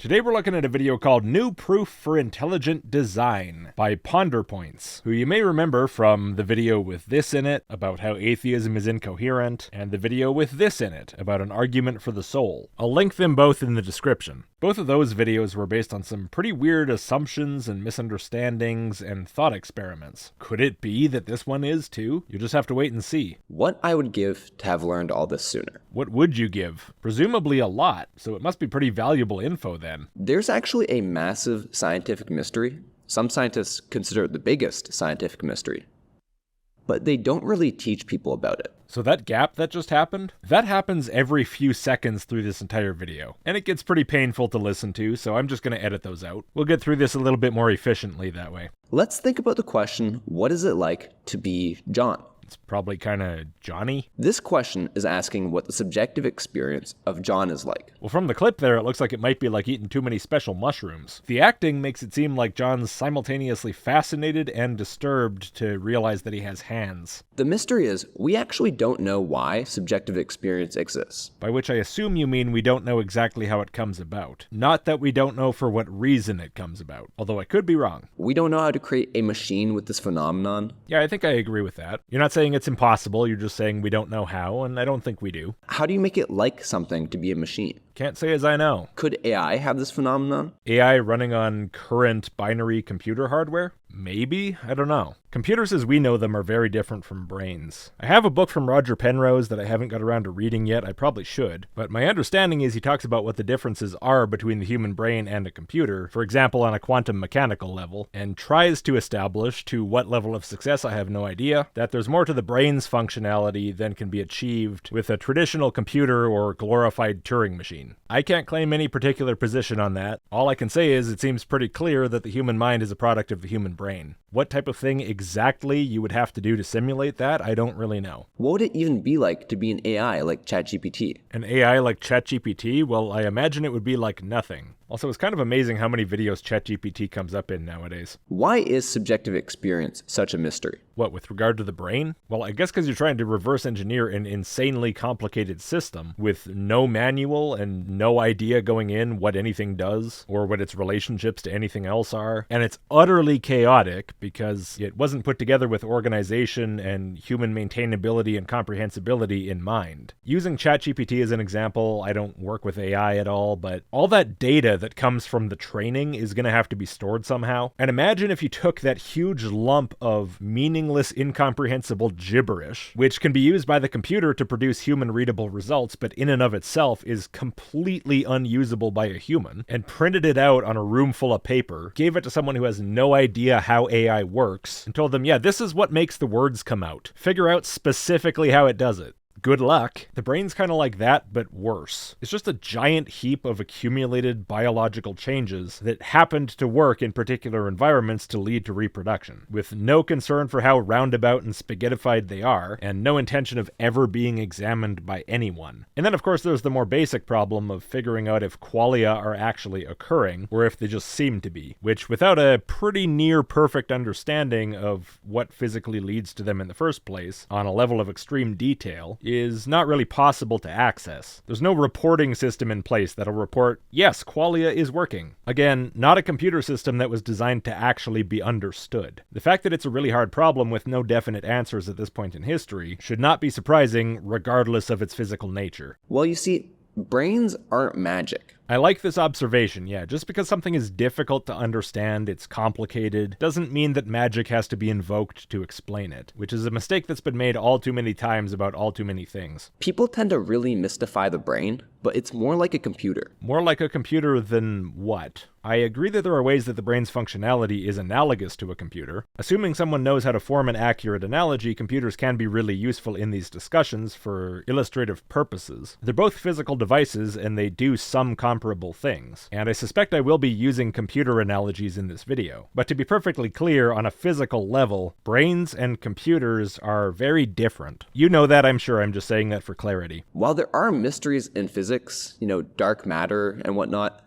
Today we're looking at a video called New Proof for Intelligent Design by PonderPoints, who you may remember from the video with this in it about how atheism is incoherent, and the video with this in it about an argument for the soul. I'll link them both in the description. Both of those videos were based on some pretty weird assumptions and misunderstandings and thought experiments. Could it be that this one is too? You'll just have to wait and see. What I would give to have learned all this sooner. What would you give? Presumably a lot, so it must be pretty valuable info then. There's actually a massive scientific mystery. Some scientists consider it the biggest scientific mystery. But they don't really teach people about it. So that gap that just happened? That happens every few seconds through this entire video. And it gets pretty painful to listen to, so I'm just going to edit those out. We'll get through this a little bit more efficiently that way. Let's think about the question, what is it like to be John? It's probably kind of Johnny. This question is asking what the subjective experience of John is like. Well, from the clip there, it looks like it might be like eating too many special mushrooms. The acting makes it seem like John's simultaneously fascinated and disturbed to realize that he has hands. The mystery is, we actually don't know why subjective experience exists. By which I assume you mean we don't know exactly how it comes about. Not that we don't know for what reason it comes about, although I could be wrong. We don't know how to create a machine with this phenomenon. Yeah, I think I agree with that. You're not saying it's impossible, you're just saying we don't know how, and I don't think we do. How do you make it like something to be a machine? Can't say as I know. Could AI have this phenomenon? AI running on current binary computer hardware? Maybe? I don't know. Computers as we know them are very different from brains. I have a book from Roger Penrose that I haven't got around to reading yet. I probably should. But my understanding is he talks about what the differences are between the human brain and a computer, for example on a quantum mechanical level, and tries to establish, to what level of success I have no idea, that there's more to the brain's functionality than can be achieved with a traditional computer or glorified Turing machine. I can't claim any particular position on that. All I can say is it seems pretty clear that the human mind is a product of the human brain. What type of thing exactly you would have to do to simulate that, I don't really know. What would it even be like to be an AI like ChatGPT? An AI like ChatGPT? Well, I imagine it would be like nothing. Also, it's kind of amazing how many videos ChatGPT comes up in nowadays. Why is subjective experience such a mystery? What, with regard to the brain? Well, I guess because you're trying to reverse engineer an insanely complicated system with no manual and no idea going in what anything does or what its relationships to anything else are. And it's utterly chaotic because it wasn't put together with organization and human maintainability and comprehensibility in mind. Using ChatGPT as an example, I don't work with AI at all, but all that data that comes from the training is going to have to be stored somehow. And imagine if you took that huge lump of meaningless, incomprehensible gibberish, which can be used by the computer to produce human-readable results, but in and of itself is completely unusable by a human, and printed it out on a room full of paper, gave it to someone who has no idea how AI works, and told them, yeah, this is what makes the words come out. Figure out specifically how it does it. Good luck. The brain's kind of like that, but worse. It's just a giant heap of accumulated biological changes that happened to work in particular environments to lead to reproduction, with no concern for how roundabout and spaghettified they are, and no intention of ever being examined by anyone. And then, of course, there's the more basic problem of figuring out if qualia are actually occurring, or if they just seem to be, which, without a pretty near perfect understanding of what physically leads to them in the first place, on a level of extreme detail, is not really possible to access. There's no reporting system in place that'll report, yes, qualia is working. Again, not a computer system that was designed to actually be understood. The fact that it's a really hard problem with no definite answers at this point in history should not be surprising regardless of its physical nature. Well, you see, brains aren't magic. I like this observation, yeah. Just because something is difficult to understand, it's complicated, doesn't mean that magic has to be invoked to explain it, which is a mistake that's been made all too many times about all too many things. People tend to really mystify the brain, but it's more like a computer. More like a computer than what? I agree that there are ways that the brain's functionality is analogous to a computer. Assuming someone knows how to form an accurate analogy, computers can be really useful in these discussions for illustrative purposes. They're both physical devices, and they do some comparable things, and I suspect I will be using computer analogies in this video. But to be perfectly clear, on a physical level, brains and computers are very different. You know that, I'm sure. I'm just saying that for clarity. While there are mysteries in physics, dark matter and whatnot,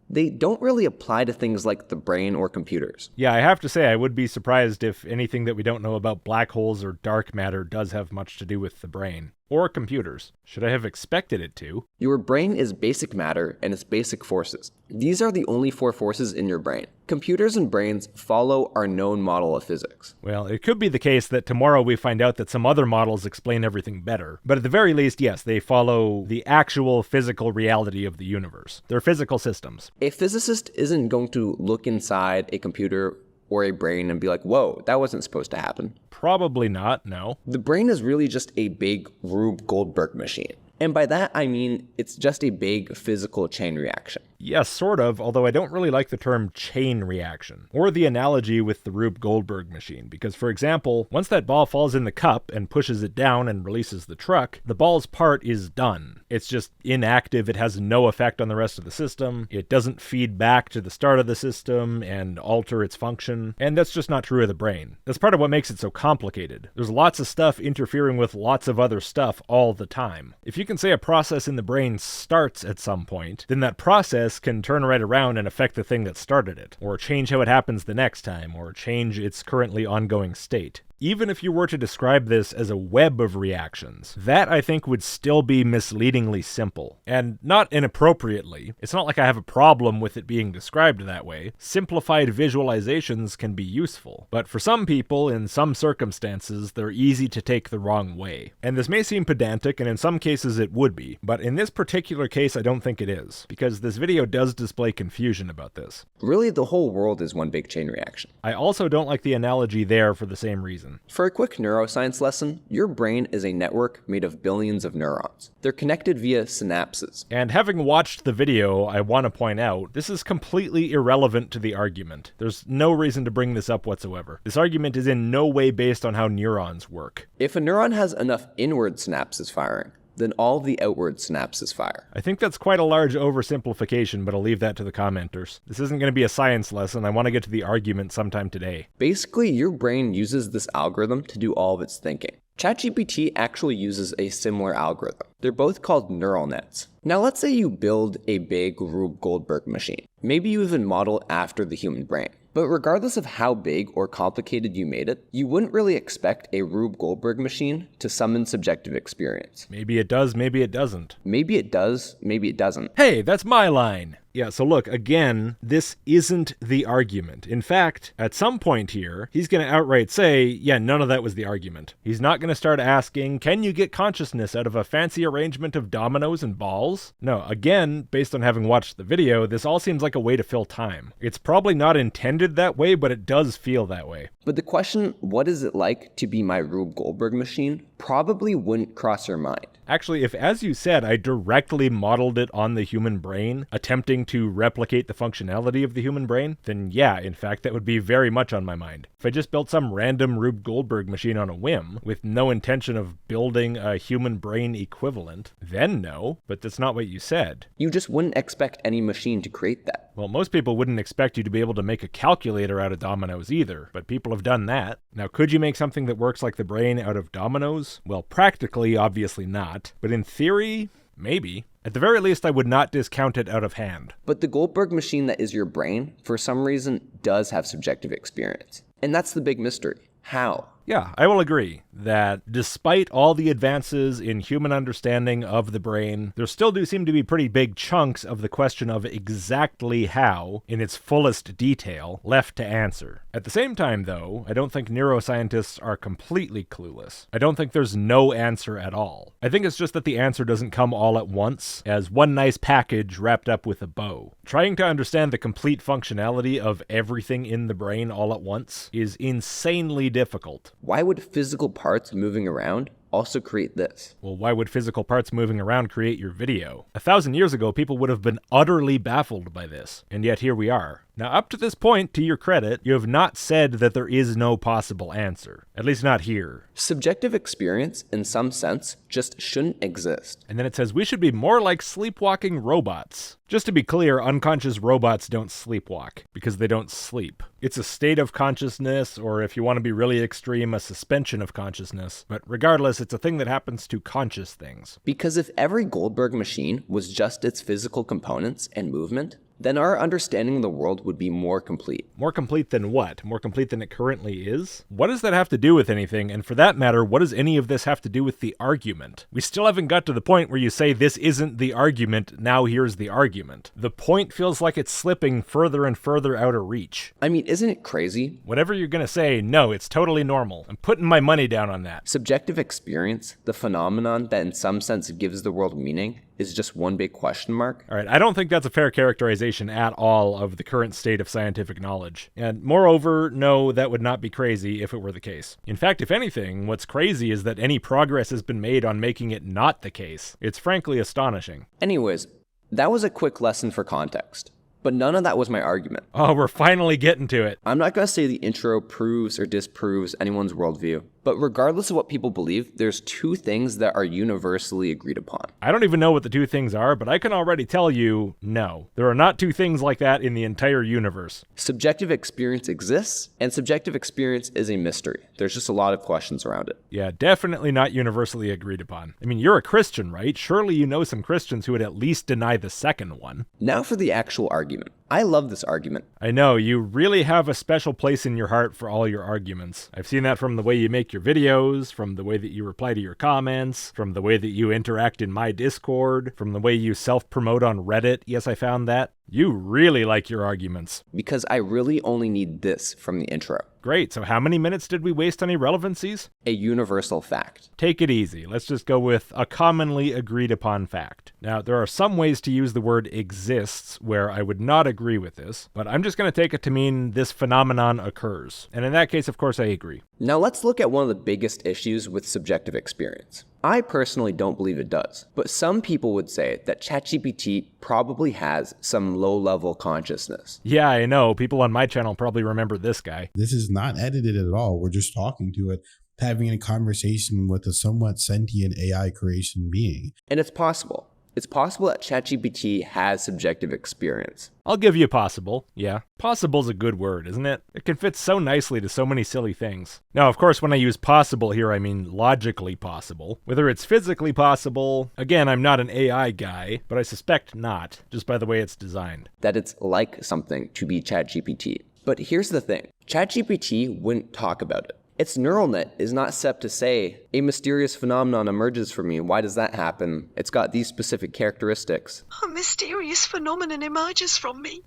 they don't really apply to things like the brain or computers. Yeah, I have to say I would be surprised if anything that we don't know about black holes or dark matter does have much to do with the brain. Or computers. Should I have expected it to? Your brain is basic matter and its basic forces. These are the only 4 forces in your brain. Computers and brains follow our known model of physics. Well, it could be the case that tomorrow we find out that some other models explain everything better. But at the very least, yes, they follow the actual physical reality of the universe. They're physical systems. A physicist isn't going to look inside a computer or a brain and be like, whoa, that wasn't supposed to happen. Probably not, no. The brain is really just a big Rube Goldberg machine. And by that, I mean it's just a big physical chain reaction. Yes, sort of, although I don't really like the term chain reaction, or the analogy with the Rube Goldberg machine, because, for example, once that ball falls in the cup and pushes it down and releases the truck, the ball's part is done. It's just inactive, it has no effect on the rest of the system, it doesn't feed back to the start of the system and alter its function, and that's just not true of the brain. That's part of what makes it so complicated. There's lots of stuff interfering with lots of other stuff all the time. If you can say a process in the brain starts at some point, then that process can turn right around and affect the thing that started it, or change how it happens the next time, or change its currently ongoing state. Even if you were to describe this as a web of reactions, that I think would still be misleadingly simple. And not inappropriately. It's not like I have a problem with it being described that way. Simplified visualizations can be useful. But for some people, in some circumstances, they're easy to take the wrong way. And this may seem pedantic, and in some cases it would be. But in this particular case, I don't think it is. Because this video does display confusion about this. Really, the whole world is one big chain reaction. I also don't like the analogy there for the same reason. For a quick neuroscience lesson, your brain is a network made of billions of neurons. They're connected via synapses. And having watched the video, I want to point out, this is completely irrelevant to the argument. There's no reason to bring this up whatsoever. This argument is in no way based on how neurons work. If a neuron has enough inward synapses firing, then all the outward synapses fire. I think that's quite a large oversimplification, but I'll leave that to the commenters. This isn't going to be a science lesson. I want to get to the argument sometime today. Basically, your brain uses this algorithm to do all of its thinking. ChatGPT actually uses a similar algorithm. They're both called neural nets. Now let's say you build a big Rube Goldberg machine. Maybe you even model after the human brain. But regardless of how big or complicated you made it, you wouldn't really expect a Rube Goldberg machine to summon subjective experience. Maybe it does, maybe it doesn't. Maybe it does, maybe it doesn't. Hey, that's my line! Yeah, so look, again, this isn't the argument. In fact, at some point here, he's going to outright say, yeah, none of that was the argument. He's not going to start asking, can you get consciousness out of a fancy arrangement of dominoes and balls? No, again, based on having watched the video, this all seems like a way to fill time. It's probably not intended that way, but it does feel that way. But the question, what is it like to be my Rube Goldberg machine, probably wouldn't cross your mind. Actually, if, as you said, I directly modeled it on the human brain, attempting to replicate the functionality of the human brain, then yeah, in fact, that would be very much on my mind. If I just built some random Rube Goldberg machine on a whim, with no intention of building a human brain equivalent, then no, but that's not what you said. You just wouldn't expect any machine to create that. Well, most people wouldn't expect you to be able to make a calculator out of dominoes either, but people have done that. Now, could you make something that works like the brain out of dominoes? Well, practically, obviously not, but in theory, maybe. At the very least, I would not discount it out of hand. But the Goldberg machine that is your brain, for some reason, does have subjective experience. And that's the big mystery. How? Yeah, I will agree that despite all the advances in human understanding of the brain, there still do seem to be pretty big chunks of the question of exactly how, in its fullest detail, left to answer. At the same time, though, I don't think neuroscientists are completely clueless. I don't think there's no answer at all. I think it's just that the answer doesn't come all at once, as one nice package wrapped up with a bow. Trying to understand the complete functionality of everything in the brain all at once is insanely difficult. Why would physical parts moving around also create this? Well, why would physical parts moving around create your video? 1,000 years ago, people would have been utterly baffled by this, and yet here we are. Now, up to this point, to your credit, you have not said that there is no possible answer. At least not here. Subjective experience, in some sense, just shouldn't exist. And then it says we should be more like sleepwalking robots. Just to be clear, unconscious robots don't sleepwalk, because they don't sleep. It's a state of consciousness, or if you want to be really extreme, a suspension of consciousness. But regardless, it's a thing that happens to conscious things. Because if every Goldberg machine was just its physical components and movement, then our understanding of the world would be more complete. More complete than what? More complete than it currently is? What does that have to do with anything? And for that matter, what does any of this have to do with the argument? We still haven't got to the point where you say this isn't the argument, now here's the argument. The point feels like it's slipping further and further out of reach. I mean, isn't it crazy? Whatever you're gonna say, no, it's totally normal. I'm putting my money down on that. Subjective experience, the phenomenon that in some sense gives the world meaning, is just one big question mark. All right, I don't think that's a fair characterization at all of the current state of scientific knowledge. And moreover, no, that would not be crazy if it were the case. In fact, if anything, what's crazy is that any progress has been made on making it not the case. It's frankly astonishing. Anyways, that was a quick lesson for context. But none of that was my argument. Oh, we're finally getting to it. I'm not going to say the intro proves or disproves anyone's worldview, but regardless of what people believe, there's two things that are universally agreed upon. I don't even know what the two things are, but I can already tell you, no. There are not two things like that in the entire universe. Subjective experience exists, and subjective experience is a mystery. There's just a lot of questions around it. Yeah, definitely not universally agreed upon. I mean, you're a Christian, right? Surely you know some Christians who would at least deny the second one. Now for the actual argument. I love this argument. I know, you really have a special place in your heart for all your arguments. I've seen that from the way you make your videos, from the way that you reply to your comments, from the way that you interact in my Discord, from the way you self-promote on Reddit. Yes, I found that. You really like your arguments. Because I really only need this from the intro. Great, so how many minutes did we waste on irrelevancies? A universal fact. Take it easy. Let's just go with a commonly agreed upon fact. Now, there are some ways to use the word exists where I would not agree with this, but I'm just going to take it to mean this phenomenon occurs. And in that case, of course, I agree. Now let's look at one of the biggest issues with subjective experience. I personally don't believe it does, but some people would say that ChatGPT probably has some low-level consciousness. Yeah, I know. People on my channel probably remember this guy. This is not edited at all. We're just talking to it, having a conversation with a somewhat sentient AI creation being. And it's possible. It's possible that ChatGPT has subjective experience. I'll give you possible, yeah. Possible's a good word, isn't it? It can fit so nicely to so many silly things. Now, of course, when I use possible here, I mean logically possible. Whether it's physically possible, again, I'm not an AI guy, but I suspect not, just by the way it's designed. That it's like something to be ChatGPT. But here's the thing. ChatGPT wouldn't talk about it. Its neural net is not set up to say, a mysterious phenomenon emerges from me. Why does that happen? It's got these specific characteristics. A mysterious phenomenon emerges from me.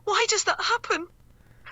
Why does that happen?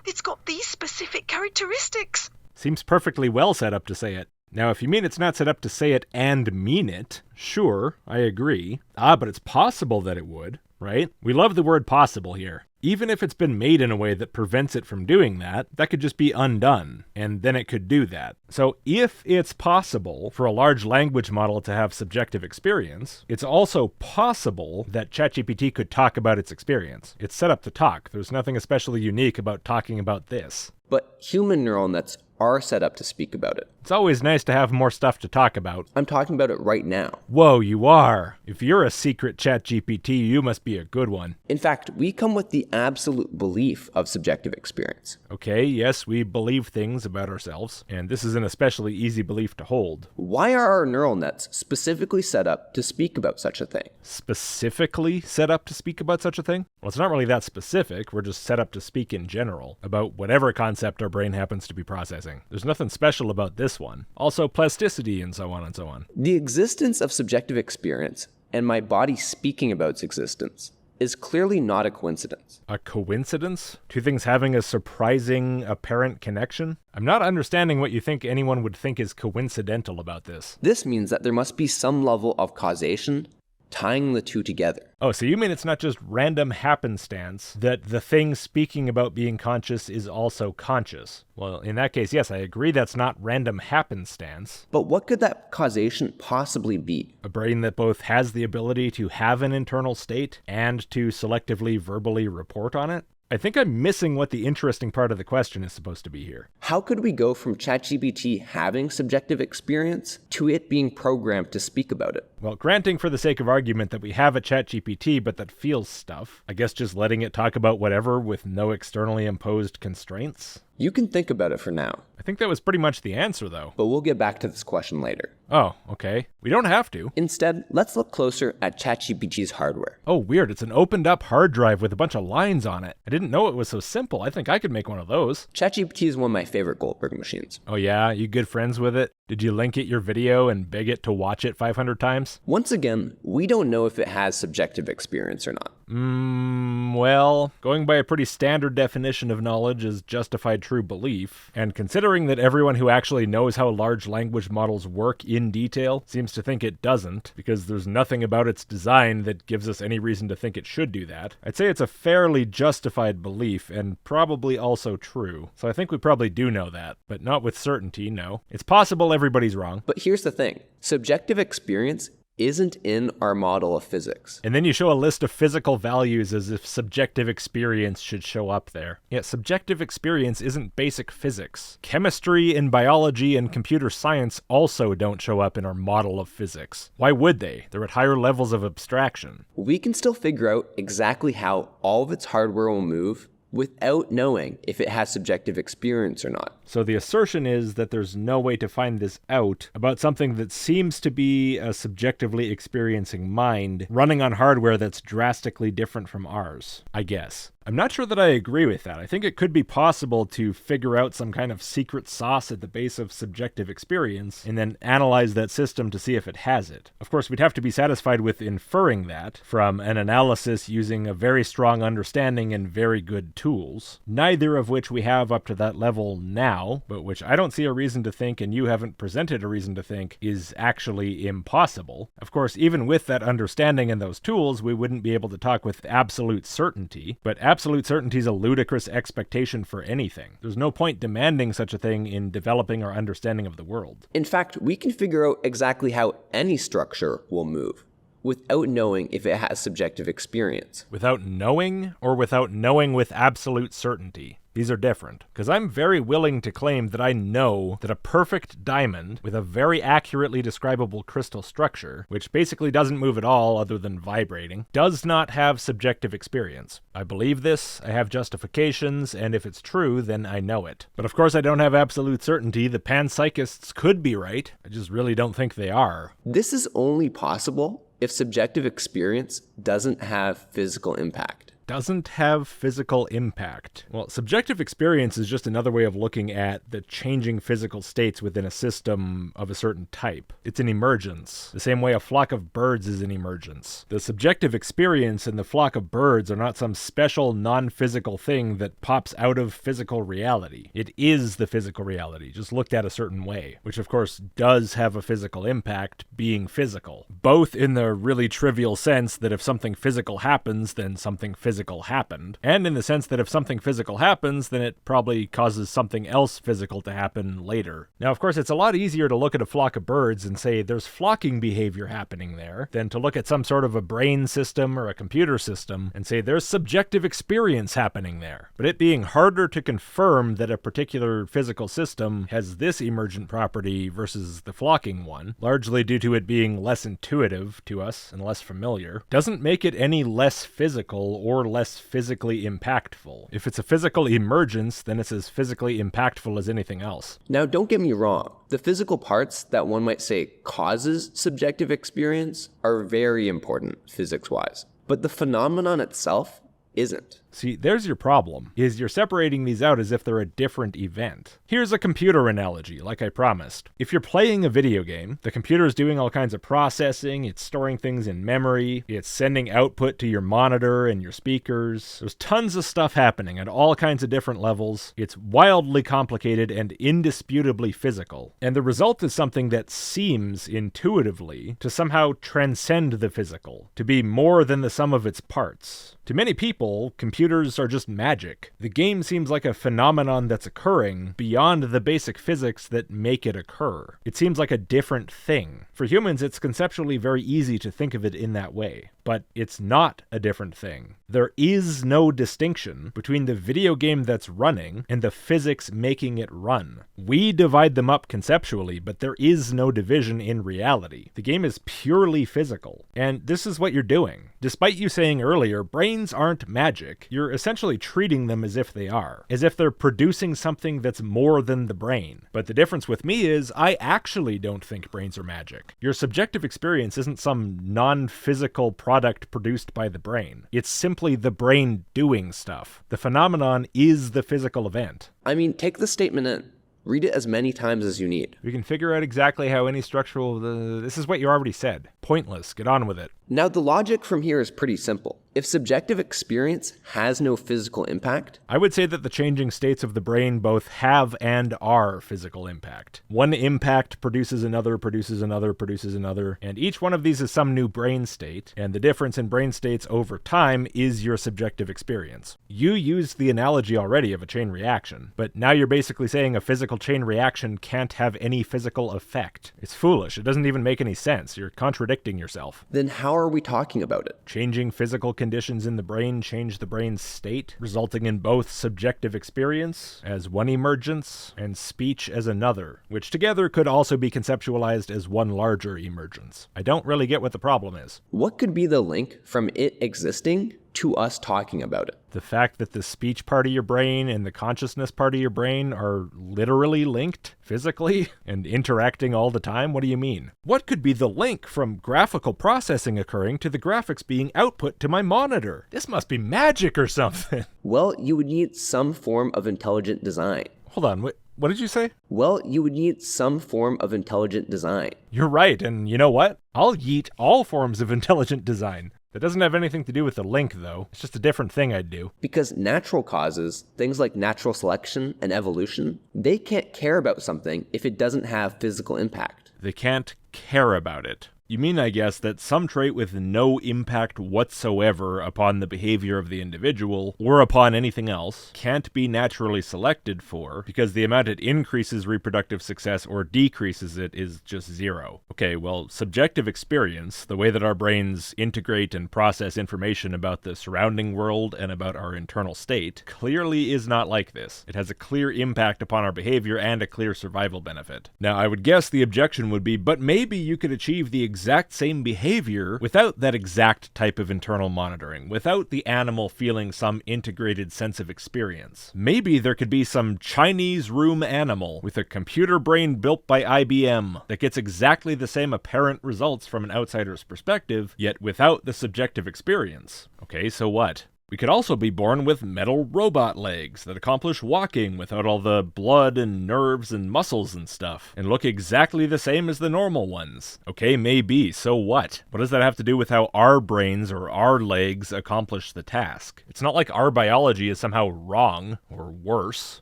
It's got these specific characteristics. Seems perfectly well set up to say it. Now, if you mean it's not set up to say it and mean it, sure, I agree. But it's possible that it would, right? We love the word possible here. Even if it's been made in a way that prevents it from doing that, that could just be undone, and then it could do that. So if it's possible for a large language model to have subjective experience, it's also possible that ChatGPT could talk about its experience. It's set up to talk. There's nothing especially unique about talking about this. But human neural nets are set up to speak about it. It's always nice to have more stuff to talk about. I'm talking about it right now. Whoa, you are. If you're a secret ChatGPT, you must be a good one. In fact, we come with the absolute belief of subjective experience. Okay, yes, we believe things about ourselves, and this is an especially easy belief to hold. Why are our neural nets specifically set up to speak about such a thing? Specifically set up to speak about such a thing? Well, it's not really that specific. We're just set up to speak in general, about whatever concept our brain happens to be processing. There's nothing special about this one. Also plasticity and so on and so on. The existence of subjective experience, and my body speaking about its existence, is clearly not a coincidence. A coincidence? Two things having a surprising, apparent connection? I'm not understanding what you think anyone would think is coincidental about this. This means that there must be some level of causation tying the two together. Oh, so you mean it's not just random happenstance that the thing speaking about being conscious is also conscious? Well, in that case, yes, I agree that's not random happenstance. But what could that causation possibly be? A brain that both has the ability to have an internal state and to selectively verbally report on it? I think I'm missing what the interesting part of the question is supposed to be here. How could we go from ChatGPT having subjective experience to it being programmed to speak about it? Well, granting for the sake of argument that we have a ChatGPT, but that feels stuff, I guess just letting it talk about whatever with no externally imposed constraints? You can think about it for now, I think that was pretty much the answer, though. but we'll get back to this question later. Oh, okay. We don't have to. Instead, let's look closer at ChatGPT's hardware. Oh, weird. It's an opened up hard drive with a bunch of lines on it. I didn't know it was so simple. I think I could make one of those. ChatGPT is one of my favorite Goldberg machines. Oh yeah? You good friends with it? Did you link it your video and beg it to watch it 500 times? Once again, we don't know if it has subjective experience or not. Well, going by a pretty standard definition of knowledge is justified true belief, and considering that everyone who actually knows how large language models work in detail seems to think it doesn't, because there's nothing about its design that gives us any reason to think it should do that, I'd say it's a fairly justified belief, and probably also true. So I think we probably do know that, but not with certainty, no. It's possible everybody's wrong. But here's the thing. Subjective experience isn't in our model of physics. And then you show a list of physical values as if subjective experience should show up there. Yet subjective experience isn't basic physics. Chemistry and biology and computer science also don't show up in our model of physics. Why would they? They're at higher levels of abstraction. We can still figure out exactly how all of its hardware will move without knowing if it has subjective experience or not. So the assertion is that there's no way to find this out about something that seems to be a subjectively experiencing mind running on hardware that's drastically different from ours, I guess. I'm not sure that I agree with that. I think it could be possible to figure out some kind of secret sauce at the base of subjective experience and then analyze that system to see if it has it. Of course, we'd have to be satisfied with inferring that from an analysis using a very strong understanding and very good tools, neither of which we have up to that level now, but which I don't see a reason to think, and you haven't presented a reason to think, is actually impossible. Of course, even with that understanding and those tools, we wouldn't be able to talk with absolute certainty, but absolute certainty is a ludicrous expectation for anything. There's no point demanding such a thing in developing our understanding of the world. In fact, we can figure out exactly how any structure will move without knowing if it has subjective experience. Without knowing, or without knowing with absolute certainty? These are different, because I'm very willing to claim that I know that a perfect diamond with a very accurately describable crystal structure, which basically doesn't move at all other than vibrating, does not have subjective experience. I believe this, I have justifications, and if it's true, then I know it. But of course I don't have absolute certainty. The panpsychists could be right. I just really don't think they are. This is only possible if subjective experience doesn't have physical impact. Doesn't have physical impact. Well, subjective experience is just another way of looking at the changing physical states within a system of a certain type. It's an emergence, the same way a flock of birds is an emergence. The subjective experience in the flock of birds are not some special non-physical thing that pops out of physical reality. It is the physical reality, just looked at a certain way, which of course does have a physical impact, being physical. Both in the really trivial sense that if something physical happens, then something physical happened, and in the sense that if something physical happens, then it probably causes something else physical to happen later. Now, of course, it's a lot easier to look at a flock of birds and say there's flocking behavior happening there than to look at some sort of a brain system or a computer system and say there's subjective experience happening there. But it being harder to confirm that a particular physical system has this emergent property versus the flocking one, largely due to it being less intuitive to us and less familiar, doesn't make it any less physical or less physically impactful. If it's a physical emergence, then it's as physically impactful as anything else. Now, don't get me wrong. The physical parts that one might say causes subjective experience are very important physics-wise, but the phenomenon itself isn't. See, there's your problem, is you're separating these out as if they're a different event. Here's a computer analogy, like I promised. If you're playing a video game, the computer is doing all kinds of processing, it's storing things in memory, it's sending output to your monitor and your speakers. There's tons of stuff happening at all kinds of different levels. It's wildly complicated and indisputably physical. And the result is something that seems, intuitively, to somehow transcend the physical, to be more than the sum of its parts. To many people, people, computers are just magic. The game seems like a phenomenon that's occurring beyond the basic physics that make it occur. It seems like a different thing. For humans, it's conceptually very easy to think of it in that way. But it's not a different thing. There is no distinction between the video game that's running and the physics making it run. We divide them up conceptually, but there is no division in reality. The game is purely physical. And this is what you're doing. Despite you saying earlier, brains aren't magic, you're essentially treating them as if they are. As if they're producing something that's more than the brain. But the difference with me is, I actually don't think brains are magic. Your subjective experience isn't some non-physical product produced by the brain. It's simply the brain doing stuff. The phenomenon is the physical event. I mean, take the statement in. Read it as many times as you need. We can figure out exactly how any structural... This is what you already said. Pointless. Get on with it. Now, the logic from here is pretty simple. If subjective experience has no physical impact, I would say that the changing states of the brain both have and are physical impact. One impact produces another, produces another, produces another, and each one of these is some new brain state, and the difference in brain states over time is your subjective experience. You used the analogy already of a chain reaction, but now you're basically saying a physical chain reaction can't have any physical effect. It's foolish. It doesn't even make any sense. You're contradicting yourself. then how are we talking about it? Changing physical conditions in the brain change the brain's state, resulting in both subjective experience as one emergence and speech as another, which together could also be conceptualized as one larger emergence. I don't really get what the problem is. What could be the link from it existing to us talking about it? The fact that the speech part of your brain and the consciousness part of your brain are literally linked physically and interacting all the time? What do you mean? What could be the link from graphical processing occurring to the graphics being output to my monitor? This must be magic or something. Well, you would need some form of intelligent design. Hold on, what did you say? Well, you would need some form of intelligent design. You're right, and you know what? I'll yeet all forms of intelligent design. That doesn't have anything to do with the link, though. It's just a different thing I'd do. Because natural causes, things like natural selection and evolution, they can't care about something if it doesn't have physical impact. They can't care about it. You mean, I guess, that some trait with no impact whatsoever upon the behavior of the individual, or upon anything else, can't be naturally selected for, because the amount it increases reproductive success or decreases it is just zero. Okay, well, subjective experience, the way that our brains integrate and process information about the surrounding world and about our internal state, clearly is not like this. It has a clear impact upon our behavior and a clear survival benefit. Now, I would guess the objection would be, but maybe you could achieve the exact same behavior without that exact type of internal monitoring, without the animal feeling some integrated sense of experience. Maybe there could be some Chinese room animal with a computer brain built by IBM that gets exactly the same apparent results from an outsider's perspective, yet without the subjective experience. Okay, so what? We could also be born with metal robot legs that accomplish walking without all the blood and nerves and muscles and stuff, and look exactly the same as the normal ones. Okay, maybe, so what? What does that have to do with how our brains or our legs accomplish the task? It's not like our biology is somehow wrong, or worse.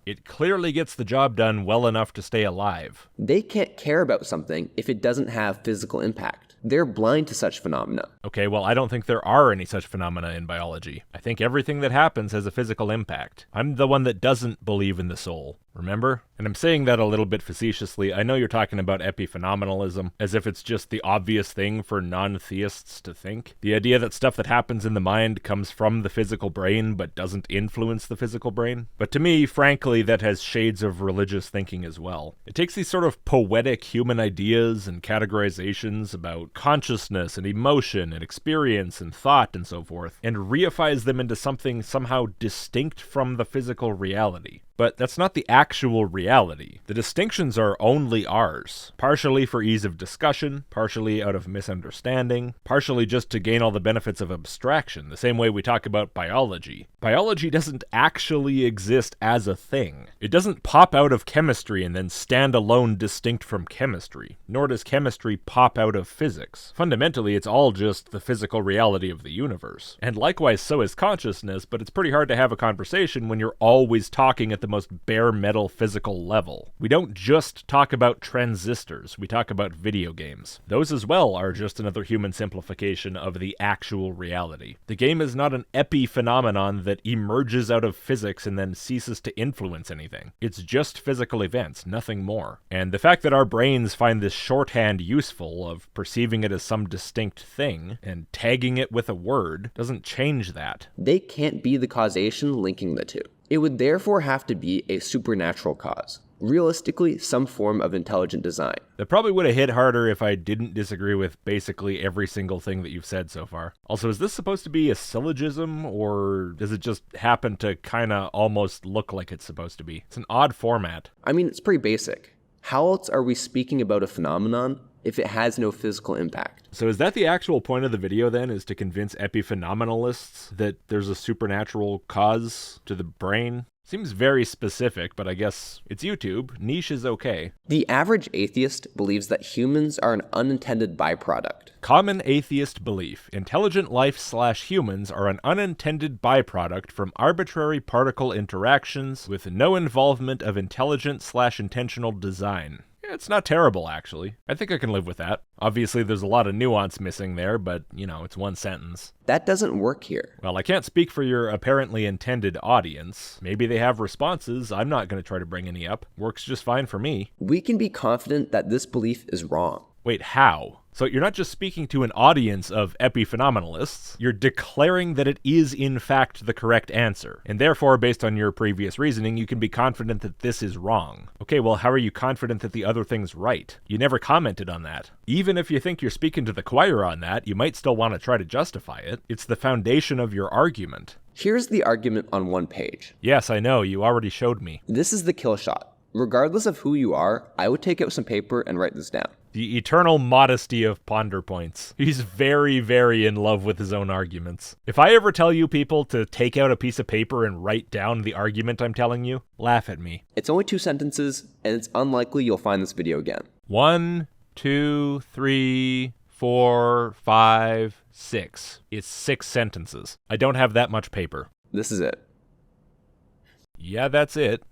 It clearly gets the job done well enough to stay alive. They can't care about something if it doesn't have physical impact. They're blind to such phenomena. Okay, well, I don't think there are any such phenomena in biology. I think everything that happens has a physical impact. I'm the one that doesn't believe in the soul. Remember? And I'm saying that a little bit facetiously. I know you're talking about epiphenomenalism, as if it's just the obvious thing for non-theists to think. The idea that stuff that happens in the mind comes from the physical brain, but doesn't influence the physical brain. But to me, frankly, that has shades of religious thinking as well. It takes these sort of poetic human ideas and categorizations about consciousness and emotion and experience and thought and so forth, and reifies them into something somehow distinct from the physical reality. But that's not the actual reality. The distinctions are only ours, partially for ease of discussion, partially out of misunderstanding, partially just to gain all the benefits of abstraction, the same way we talk about biology. Biology doesn't actually exist as a thing. It doesn't pop out of chemistry and then stand alone distinct from chemistry, nor does chemistry pop out of physics. Fundamentally, it's all just the physical reality of the universe. And likewise, so is consciousness, but it's pretty hard to have a conversation when you're always talking at the most bare metal physical level. We don't just talk about transistors, we talk about video games. Those as well are just another human simplification of the actual reality. The game is not an epiphenomenon that emerges out of physics and then ceases to influence anything. It's just physical events, nothing more. And the fact that our brains find this shorthand useful of perceiving it as some distinct thing and tagging it with a word doesn't change that. They can't be the causation linking the two. It would therefore have to be a supernatural cause. Realistically, some form of intelligent design. That probably would have hit harder if I didn't disagree with basically every single thing that you've said so far. Also, is this supposed to be a syllogism, or does it just happen to kinda almost look like it's supposed to be? It's an odd format. I mean, it's pretty basic. How else are we speaking about a phenomenon if it has no physical impact? So is that the actual point of the video then, is to convince epiphenomenalists that there's a supernatural cause to the brain? Seems very specific, but I guess it's YouTube. Niche is okay. The average atheist believes that humans are an unintended byproduct. Common atheist belief. Intelligent life/humans are an unintended byproduct from arbitrary particle interactions with no involvement of intelligent/intentional design. Yeah, it's not terrible, actually. I think I can live with that. Obviously, there's a lot of nuance missing there, but, it's one sentence. That doesn't work here. Well, I can't speak for your apparently intended audience. Maybe they have responses. I'm not going to try to bring any up. Works just fine for me. We can be confident that this belief is wrong. Wait, how? So you're not just speaking to an audience of epiphenomenalists, you're declaring that it is in fact the correct answer. And therefore, based on your previous reasoning, you can be confident that this is wrong. Okay, well, how are you confident that the other thing's right? You never commented on that. Even if you think you're speaking to the choir on that, you might still want to try to justify it. It's the foundation of your argument. Here's the argument on one page. Yes, I know, you already showed me. This is the kill shot. Regardless of who you are, I would take out some paper and write this down. The eternal modesty of PonderPoints. He's very, very in love with his own arguments. If I ever tell you people to take out a piece of paper and write down the argument I'm telling you, laugh at me. It's only 2 sentences, and it's unlikely you'll find this video again. 1, 2, 3, 4, 5, 6. It's 6 sentences. I don't have that much paper. This is it. Yeah, that's it.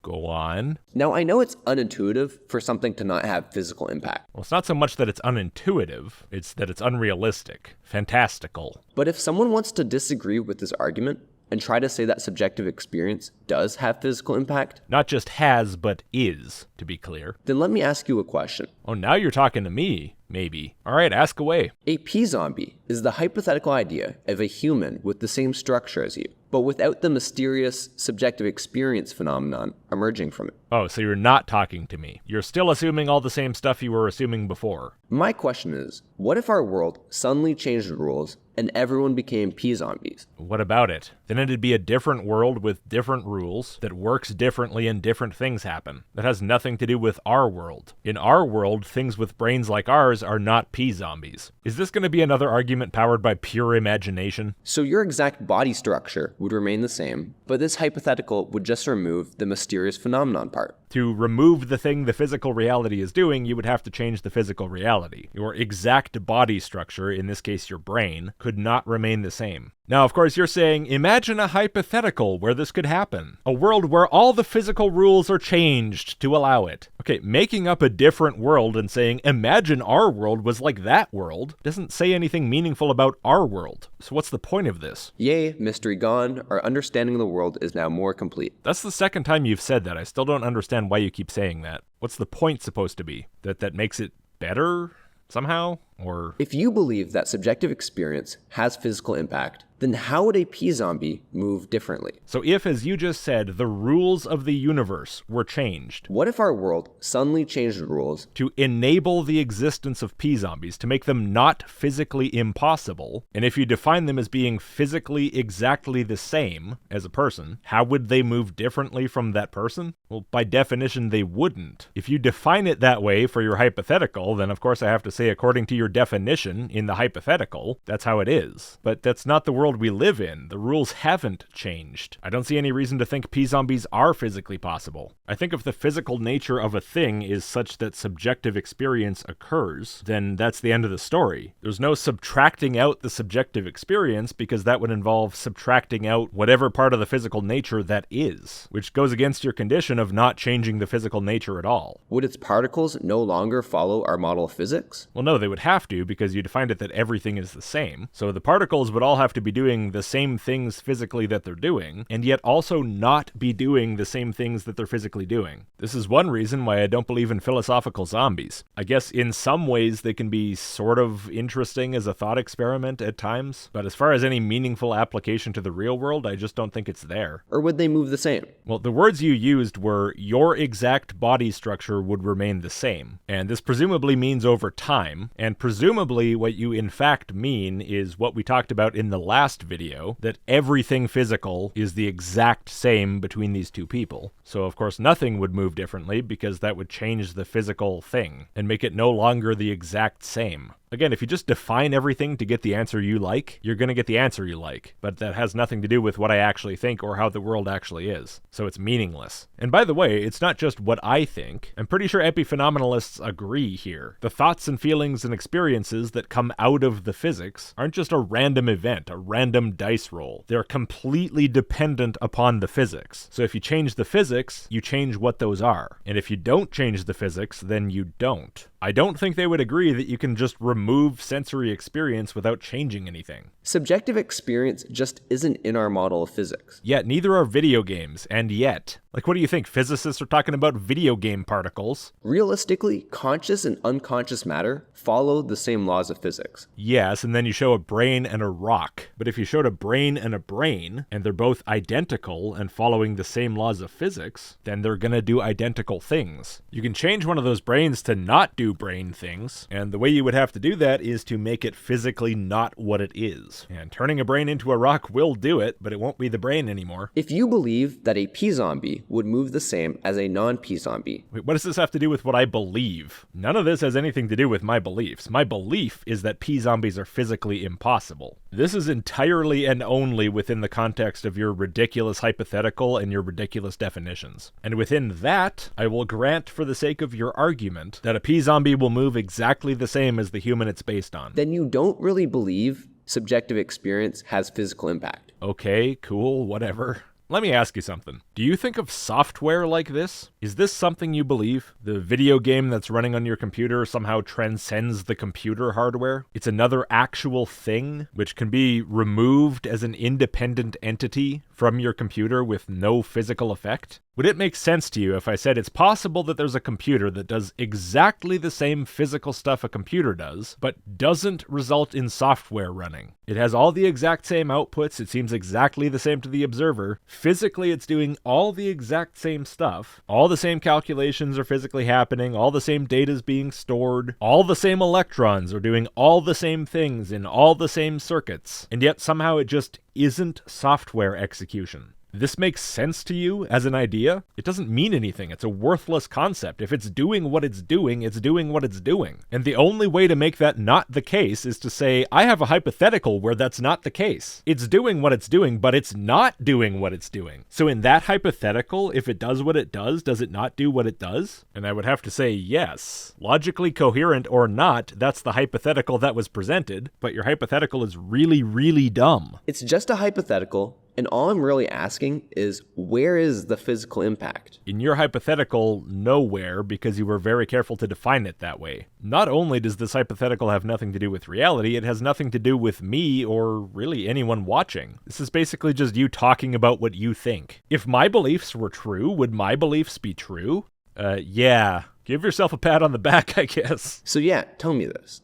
Go on. Now, I know it's unintuitive for something to not have physical impact. Well, it's not so much that it's unintuitive, it's that it's unrealistic, fantastical. But if someone wants to disagree with this argument and try to say that subjective experience does have physical impact, not just has, but is, to be clear, then let me ask you a question. Oh, now you're talking to me, maybe. All right, ask away. A P-zombie is the hypothetical idea of a human with the same structure as you, but without the mysterious subjective experience phenomenon emerging from it. Oh, so you're not talking to me. You're still assuming all the same stuff you were assuming before. My question is, what if our world suddenly changed the rules and everyone became P-zombies? What about it? Then it'd be a different world with different rules that works differently and different things happen. That has nothing to do with our world. In our world, things with brains like ours are not P-zombies. Is this going to be another argument powered by pure imagination? So your exact body structure would remain the same, but this hypothetical would just remove the mysterious phenomenon part. To remove the thing the physical reality is doing, you would have to change the physical reality. Your exact body structure, in this case your brain, could not remain the same. Now, of course, you're saying, imagine a hypothetical where this could happen. A world where all the physical rules are changed to allow it. Okay, making up a different world and saying, imagine our world was like that world, doesn't say anything meaningful about our world. So what's the point of this? Yay, mystery gone. Our understanding of the world is now more complete. That's the second time you've said that. I still don't understand why you keep saying that. What's the point supposed to be? That makes it better somehow? Or if you believe that subjective experience has physical impact, then how would a P-zombie move differently? So if, as you just said, the rules of the universe were changed, what if our world suddenly changed the rules to enable the existence of P-zombies, to make them not physically impossible, and if you define them as being physically exactly the same as a person, how would they move differently from that person? Well, by definition, they wouldn't. If you define it that way for your hypothetical, then of course I have to say, according to your your definition in the hypothetical, that's how it is. But that's not the world we live in. The rules haven't changed. I don't see any reason to think P-zombies are physically possible. I think if the physical nature of a thing is such that subjective experience occurs, then that's the end of the story. There's no subtracting out the subjective experience because that would involve subtracting out whatever part of the physical nature that is, which goes against your condition of not changing the physical nature at all. Would its particles no longer follow our model of physics? Well, no, they would have to, because you defined it that everything is the same. So the particles would all have to be doing the same things physically that they're doing, and yet also not be doing the same things that they're physically doing. This is one reason why I don't believe in philosophical zombies. I guess in some ways they can be sort of interesting as a thought experiment at times, but as far as any meaningful application to the real world, I just don't think it's there. Or would they move the same? Well, the words you used were, your exact body structure would remain the same, and this presumably means over time, and presumably what you in fact mean is what we talked about in the last video, that everything physical is the exact same between these two people. So of course nothing would move differently because that would change the physical thing and make it no longer the exact same. Again, if you just define everything to get the answer you like, you're going to get the answer you like. But that has nothing to do with what I actually think or how the world actually is. So it's meaningless. And by the way, it's not just what I think. I'm pretty sure epiphenomenalists agree here. The thoughts and feelings and experiences that come out of the physics aren't just a random event, a random dice roll. They're completely dependent upon the physics. So if you change the physics, you change what those are. And if you don't change the physics, then you don't. I don't think they would agree that you can just remove sensory experience without changing anything. Subjective experience just isn't in our model of physics. Yet neither are video games, and yet. Like, what do you think? Physicists are talking about video game particles? Realistically, conscious and unconscious matter follow the same laws of physics. Yes, and then you show a brain and a rock. But if you showed a brain, and they're both identical and following the same laws of physics, then they're gonna do identical things. You can change one of those brains to not do brain things, and the way you would have to do that is to make it physically not what it is. And turning a brain into a rock will do it, but it won't be the brain anymore. If you believe that a P-zombie would move the same as a non-P-zombie. Wait, what does this have to do with what I believe? None of this has anything to do with my beliefs. My belief is that P-zombies are physically impossible. This is entirely and only within the context of your ridiculous hypothetical and your ridiculous definitions. And within that, I will grant for the sake of your argument that a P-zombie will move exactly the same as the human it's based on. Then you don't really believe subjective experience has physical impact. Okay, cool, whatever. Let me ask you something. Do you think of software like this? Is this something you believe? The video game that's running on your computer somehow transcends the computer hardware? It's another actual thing, which can be removed as an independent entity from your computer with no physical effect? Would it make sense to you if I said it's possible that there's a computer that does exactly the same physical stuff a computer does, but doesn't result in software running? It has all the exact same outputs, it seems exactly the same to the observer. Physically, it's doing all the exact same stuff. All the same calculations are physically happening, all the same data is being stored, all the same electrons are doing all the same things in all the same circuits, and yet somehow it just isn't software execution. This makes sense to you as an idea? It doesn't mean anything. It's a worthless concept. If it's doing what it's doing what it's doing. And the only way to make that not the case is to say, I have a hypothetical where that's not the case. It's doing what it's doing, but it's not doing what it's doing. So in that hypothetical, if it does what it does it not do what it does? And I would have to say yes. Logically coherent or not, that's the hypothetical that was presented, but your hypothetical is really, really dumb. It's just a hypothetical. And all I'm really asking is, where is the physical impact? In your hypothetical, nowhere, because you were very careful to define it that way. Not only does this hypothetical have nothing to do with reality, it has nothing to do with me or really anyone watching. This is basically just you talking about what you think. If my beliefs were true, would my beliefs be true? Yeah. Give yourself a pat on the back, I guess. So yeah, tell me this.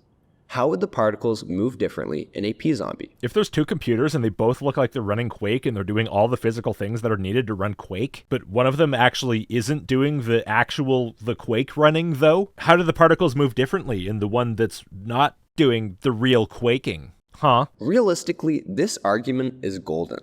How would the particles move differently in a P-zombie? If there's two computers and they both look like they're running Quake and they're doing all the physical things that are needed to run Quake, but one of them actually isn't doing the Quake running though, how do the particles move differently in the one that's not doing the real quaking? Huh? Realistically, this argument is golden.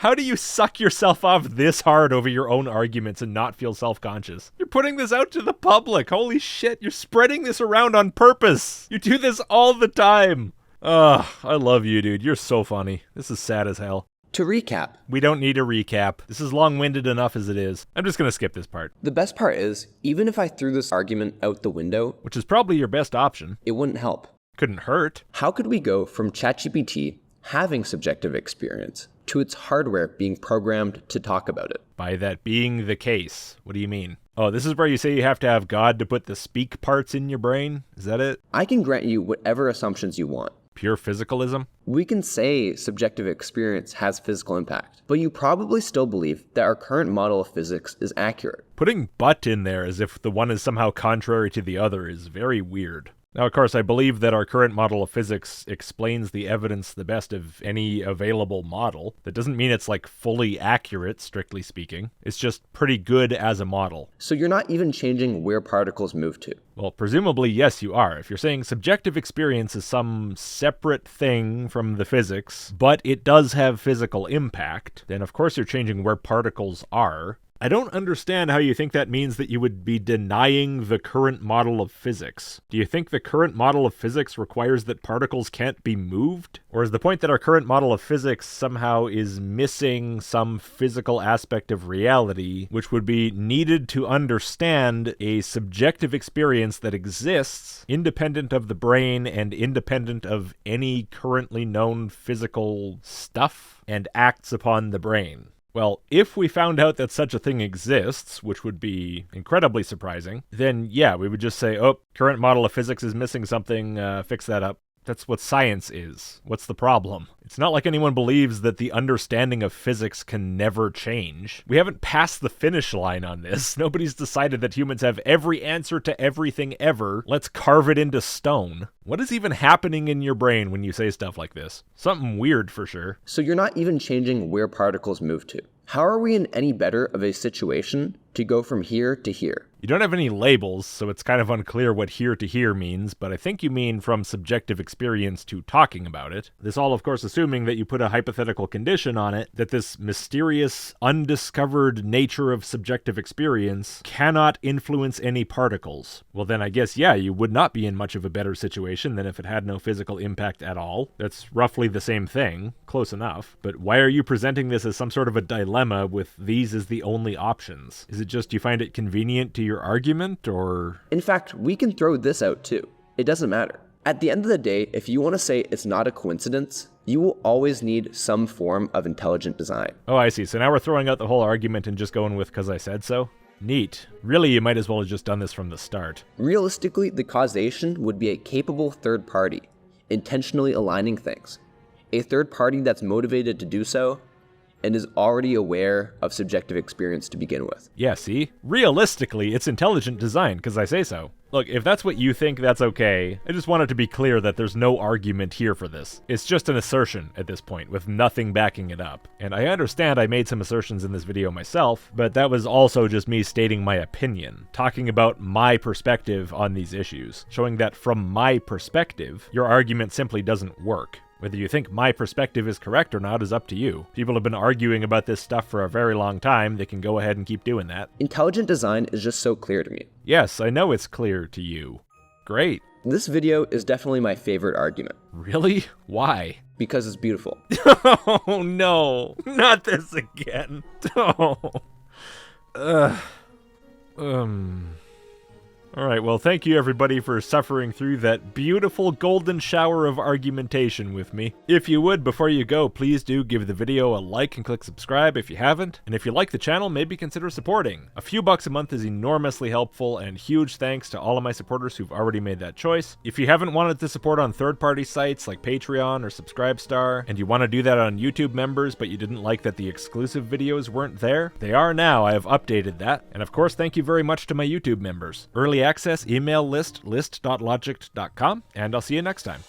How do you suck yourself off this hard over your own arguments and not feel self-conscious? You're putting this out to the public. Holy shit, you're spreading this around on purpose. You do this all the time. Ugh, I love you, dude. You're so funny. This is sad as hell. To recap, We don't need a recap. This is long-winded enough as it is. I'm just gonna skip this part, the best part is, even if I threw this argument out the window, which is probably your best option. it wouldn't help. Couldn't hurt. How could we go from ChatGPT having subjective experience to its hardware being programmed to talk about it? By that being the case. What do you mean? Oh, this is where you say you have to have God to put the speak parts in your brain? Is that it? I can grant you whatever assumptions you want. Pure physicalism? We can say subjective experience has physical impact, but you probably still believe that our current model of physics is accurate. Putting but in there as if the one is somehow contrary to the other is very weird. Now, of course, I believe that our current model of physics explains the evidence the best of any available model. That doesn't mean it's like fully accurate, strictly speaking. It's just pretty good as a model. So you're not even changing where particles move to. Well, presumably, yes, you are. If you're saying subjective experience is some separate thing from the physics, but it does have physical impact, then of course you're changing where particles are. I don't understand how you think that means that you would be denying the current model of physics. Do you think the current model of physics requires that particles can't be moved? Or is the point that our current model of physics somehow is missing some physical aspect of reality, which would be needed to understand a subjective experience that exists independent of the brain and independent of any currently known physical stuff and acts upon the brain? Well, if we found out that such a thing exists, which would be incredibly surprising, then yeah, we would just say, oh, current model of physics is missing something, fix that up. That's what science is. What's the problem? It's not like anyone believes that the understanding of physics can never change. We haven't passed the finish line on this. Nobody's decided that humans have every answer to everything ever. Let's carve it into stone. What is even happening in your brain when you say stuff like this? Something weird for sure. So you're not even changing where particles move to. How are we in any better of a situation to go from here to here? You don't have any labels, so it's kind of unclear what here to here means, but I think you mean from subjective experience to talking about it. This all, of course, assuming that you put a hypothetical condition on it, that this mysterious, undiscovered nature of subjective experience cannot influence any particles. Well, then I guess, yeah, you would not be in much of a better situation than if it had no physical impact at all. That's roughly the same thing. Close enough. But why are you presenting this as some sort of a dilemma with these as the only options? Is it just you find it convenient to your argument, or? In fact, we can throw this out too. It doesn't matter. At the end of the day, if you want to say it's not a coincidence, you will always need some form of intelligent design. Oh, I see. So now we're throwing out the whole argument and just going with "'cause I said so"? Neat. Really, you might as well have just done this from the start. Realistically, the causation would be a capable third party, intentionally aligning things. A third party that's motivated to do so and is already aware of subjective experience to begin with. Yeah, see? Realistically, it's intelligent design, because I say so. Look, if that's what you think, that's okay. I just want it to be clear that there's no argument here for this. It's just an assertion at this point, with nothing backing it up. And I understand I made some assertions in this video myself, but that was also just me stating my opinion, talking about my perspective on these issues, showing that from my perspective, your argument simply doesn't work. Whether you think my perspective is correct or not is up to you. People have been arguing about this stuff for a very long time. They can go ahead and keep doing that. Intelligent design is just so clear to me. Yes, I know it's clear to you. Great. This video is definitely my favorite argument. Really? Why? Because it's beautiful. Oh no, not this again. Oh. Alright, well, thank you everybody for suffering through that beautiful golden shower of argumentation with me. If you would, before you go, please do give the video a like and click subscribe if you haven't. And if you like the channel, maybe consider supporting. A few bucks a month is enormously helpful, and huge thanks to all of my supporters who've already made that choice. If you haven't wanted to support on third-party sites like Patreon or Subscribestar, and you want to do that on YouTube members, but you didn't like that the exclusive videos weren't there, they are now. I have updated that. And of course, thank you very much to my YouTube members. Early access email list, list.logicked.com, and I'll see you next time.